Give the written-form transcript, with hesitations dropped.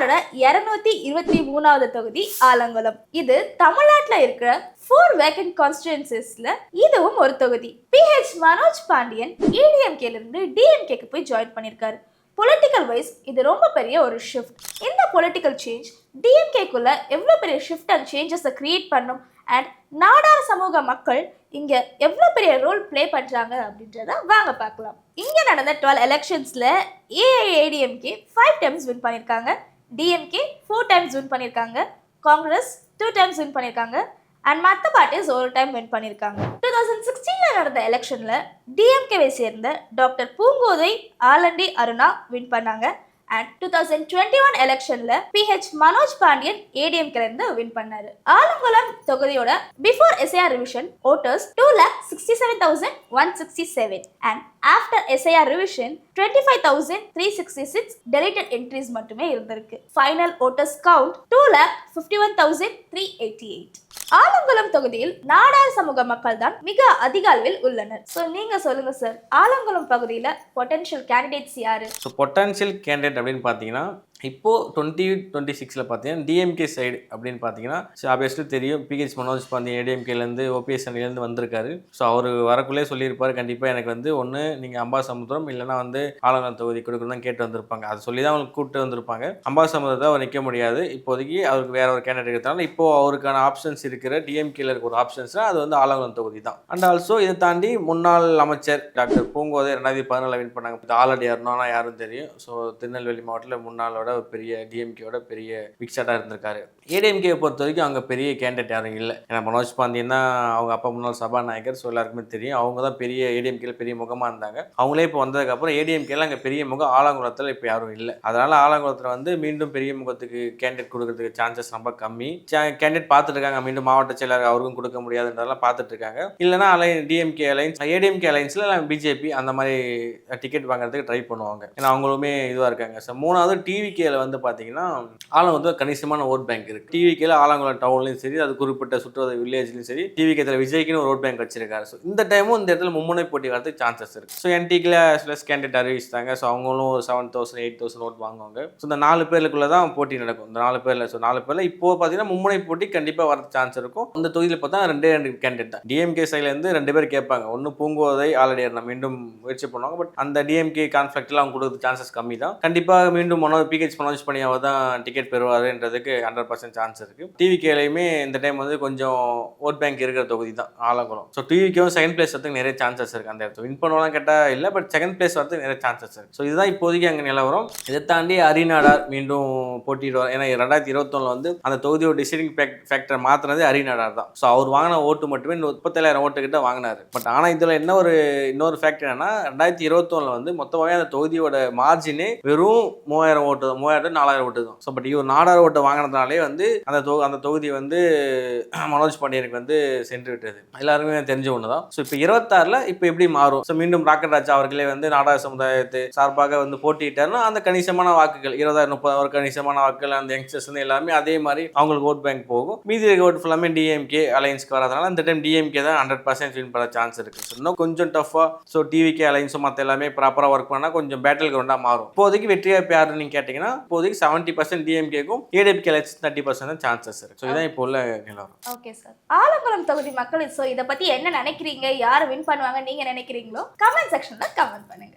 தமிழ்நாடோட 223வது தொகுதி ஆலங்குளம். இது தமிழ்நாட்டுல இருக்கிற 4 வேக்கன்ட் கான்ஸ்டிட்யூன்சிஸ்ல இதுவும் ஒரு தொகுதி. PH மனோஜ் பாண்டியன் EDMKல இருந்து DMKக்கு போய் ஜாயின் பண்ணிருக்காரு. பொலிட்டிக்கல் வைஸ் இது ரொம்ப பெரிய ஒரு ஷிஃப்ட். இந்த பொலிட்டிக்கல் சேஞ்ச் DMKக்குள்ள எவ்வளவு பெரிய ஷிஃப்ட் அண்ட் சேஞ்சஸை கிரியேட் பண்ணும் அண்ட் நாடார சமூக மக்கள் இங்க எவ்வளவு பெரிய ரோல் பிளே பண்றாங்க அப்படின்றத வாங்க பார்க்கலாம். இங்க நடந்த 12 எலெக்ஷன்ஸ்ல AIADMK 5 டைம்ஸ் வின் பண்ணிருக்காங்க, DMK 4 டைம்ஸ் வின் பண்ணிருக்காங்க, காங்கிரஸ் 2 டைம்ஸ் வின் பண்ணிருக்காங்க அண்ட் மற்ற பார்ட்டிஸ் ஒரு டைம் வின் பண்ணிருக்காங்க. 2016ல நடந்த எலெக்ஷன்ல DMKவை சேர்ந்த டாக்டர் பூங்கோதை ஆலண்டி அருணா வின் பண்ணாங்க அண்ட் 2021 எலெக்ஷன்ல PH மனோஜ் பாண்டியன் ADMKல இருந்து வின் பண்ணாரு. ஆலங்குளம் தொகுதியோட before SIR revision voters 2,67,167 and after SIR revision 25,366 deleted entries மட்டுமே இருந்திருக்கு. Final voters count 2,51,388. ஆலங்குளம் தொகுதியில் நாடார் சமூக மக்கள் தான் மிக அதிக அளவில் உள்ளனர். சோ நீங்க சொல்லுங்க சார், ஆலங்குளம் பகுதியில பொட்டன்ஷியல் கேண்டிடேட்ஸ் யாரு? பொட்டன்ஷியல் கேண்டிடேட் அப்படின்னு பார்த்தீங்கன்னா இப்போ 2026ல் பார்த்தீங்கன்னா DMK சைடு அப்படின்னு பார்த்தீங்கன்னா ஆப்வியஸ்லி தெரியும், PH மனோஜ் பாண்டியன் ADMKலேருந்து OPS அணிலேருந்து வந்திருக்காரு. ஸோ அவர் வரக்குள்ளே சொல்லியிருப்பார், கண்டிப்பாக எனக்கு ஒன்று நீங்கள் அம்பாசமுத்திரம் இல்லைனா ஆலங்குளம் தொகுதி கொடுக்கணும் தான் கேட்டு வந்திருப்பாங்க. அது சொல்லி தான் அவங்களுக்கு கூப்பிட்டு வந்திருப்பாங்க. அம்பாசமுத்திரத்தை அவர் நிற்க முடியாது, இப்போதைக்கு அவருக்கு வேற ஒரு கேண்டிடேட் இருக்கிறதுனால இப்போது அவருக்கான ஆப்ஷன்ஸ் இருக்கிற DMKல இருக்க ஒரு ஆப்ஷன்ஸ்னால் அது ஆலங்குளம் தொகுதி தான். அண்ட் ஆல்சோ இதை தாண்டி முன்னாள் அமைச்சர் டாக்டர் பூங்கோதை 2014 வின் பண்ணாங்க. ஆல்ரெடி யாருன்னா யாரும் தெரியும். ஸோ திருநெல்வேலி மாவட்டத்தில் முன்னாளோட ஒரு பெரிய DMKயோட பெரிய பிக்ஸாட்டாக இருந்திருக்காரு. ADMKவை பொறுத்த வரைக்கும் அவங்க பெரிய கேண்டிடேட் யாரும் இல்லை. ஏன்னா மனோஜ் பாண்டியன் தான் அவங்க அப்பா முன்னாள் சபாநாயகர். ஸோ எல்லாருக்குமே தெரியும், அவங்க தான் பெரிய ADMKல பெரிய முகமாக இருந்தாங்க. அவங்களே இப்போ வந்ததுக்கப்புறம் ADMKல அங்கே பெரிய முகம் ஆலங்குளத்தில் இப்போ யாரும் இல்லை. அதனால் ஆலங்குளத்தில் மீண்டும் பெரிய முகத்துக்கு கேண்டிடேட் கொடுக்கறதுக்கு சான்சஸ் ரொம்ப கம்மி. கேண்டிடேட் பார்த்துட்டு இருக்காங்க, மீண்டும் மாவட்ட செயலர் அவருக்கும் கொடுக்க முடியாதுன்றதெல்லாம் பார்த்துட்டு இருக்காங்க. இல்லைனா DMK அலைன்ஸ் ADMK அலைன்ஸில் BJP அந்த மாதிரி டிக்கெட் வாங்குறதுக்கு ட்ரை பண்ணுவாங்க. ஏன்னா அவங்களுமே இதுவாக இருக்காங்க. ஸோ மூணாவது TVKல பார்த்தீங்கன்னா ஆலங்குளத்தில் கணிசமான ஓட் பேங்க் இருக்கு. TVKல ஆலங்குளம் டவுன்லையும் சரி, அது குறிப்பிட்ட சுற்றுவத வில்லேஜ்லையும் சரி, TVK விஜய்க்குன்னு ஒரு ஓட் பேங்க் வச்சிருக்காரு. ஸோ இந்த டைமும் இந்த இடத்துல மும்முனை போட்டி வரதுக்கு சான்சஸ் இருக்கு. ஸோ NTKல கேண்டிடேட் அறிவிச்சிட்டாங்க. ஸோ அவங்களும் ஒரு 7,000 8,000 ஓட் வாங்குவாங்க. ஸோ இந்த 4 பேருக்குள்ள தான் போட்டி நடக்கும். இந்த 4 பேர்ல இப்போ பார்த்தீங்கன்னா மும்முனை போட்டி கண்டிப்பாக வரது சான்ஸ் இருக்கும். இந்த தொகுதியில் பார்த்தா 2 கேண்டிடேட் தான். DMK சைட்லேருந்து 2 பேர் கேட்பாங்க. ஒன்று பூங்கோதை ஆல்ரெடி நம்ம மீண்டும் முயற்சி பண்ணுவாங்க. பட் அந்த DMK கான்ஃபிளிக்ட்ல அவங்க கொடுக்குறது சான்சஸ் கம்மி தான். கண்டிப்பாக மீண்டும் PH மனோஜ் பாண்டியன் தான் டிக்கெட் பெறுவாருன்றதுக்கு 100% சான்ஸ் இருக்கு. TVKலையுமே இந்த டைம் கொஞ்சம் ஓட் பேங்க் இருக்கிற தொகுதி தான் ஆலங்குளம். ஸோ TVKவும் செகண்ட் பிளேஸ் வரதுக்கு நிறைய சான்சஸ் இருக்கு. அந்த இடத்துல வின் பண்ணுவாங்க கேட்டால் இல்லை, பட் செகண்ட் பிளேஸ் வரதுக்கு நிறைய சான்சஸ் இருக்கு. ஸோ இதுதான் இப்போதைக்கு அங்கே நிலவரம். இதை தாண்டி அரிநாடார் மீண்டும் போட்டிடுவார். ஏன்னா 2021 அந்த தொகுதியோட டிசைடிங் ஃபேக்டர் மாற்றினது அரிநாடார் தான். ஸோ அவர் வாங்கின ஓட்டு மட்டுமே 37,000 ஓட்டு கிட்ட வாங்கினாரு. பட் ஆனால் இதில் இன்னொரு ஃபேக்டர் என்னன்னா 2021 மொத்தமாகவே அந்த தொகுதியோட மார்ஜினே வெறும் 3,000 ஓட்டு, 4,000 ஓட்டு தான். ஸோ பட் இவர் நாடார் ஓட்டை வாங்கினதுனாலே அந்த தொகுதி மனோஜ் பாண்டியனுக்கு சென்று விட்டது. எல்லாருமே தெரிஞ்ச ஒன்று தான். ஸோ இப்போ 26ல் இப்போ எப்படி மாறும்? ஸோ மீண்டும் ராக்கெட் ராஜா அவர்களே நாடார் சமுதாயத்தை சார்பாக போட்டியிட்டாருன்னா அந்த கணிசமான வாக்குகள் 20,000-30,000 கணிசமான வாக்குகள் அந்த யங்ஸ்டர்ஸ் எல்லாமே அதே மாதிரி அவங்களுக்கு ஓட் பேங்க் போகும். மீதி இருக்க ஓட்டு ஃபுல்லாமே DMK அலைன்ஸ்க்கு வரதுனால இந்த டைம் DMK தான் 100% வின் பண்ண சான்ஸ் இருக்கு. ஸோ இன்னும் கொஞ்சம் டஃபாக TVK அலைன்ஸும் மற்ற எல்லாமே ப்ராப்பராக ஒர்க் பண்ணால் கொஞ்சம் பேட்டில் கிரவுண்டாக மாறும். இப்போதைக்கு வெற்றியாப்பு யாருன்னு நீங்கள் கேட்டிங்கன்னா இப்போதைக்கு 70% DMKக்கும் ADMK அலைன்ஸ் 30% சான்சஸ் இருக்கு. ஸோ இதான் இப்போ உள்ள நிலவரம். ஓகே சார், ஆலங்குளம் தொகுதி மக்கள் ஸோ இதை பற்றி என்ன நினைக்கிறீங்க, யார் வின் பண்ணுவாங்க நீங்கள் நினைக்கிறீங்களோ கமெண்ட் செக்ஷனில் கமெண்ட் பண்ணுங்க.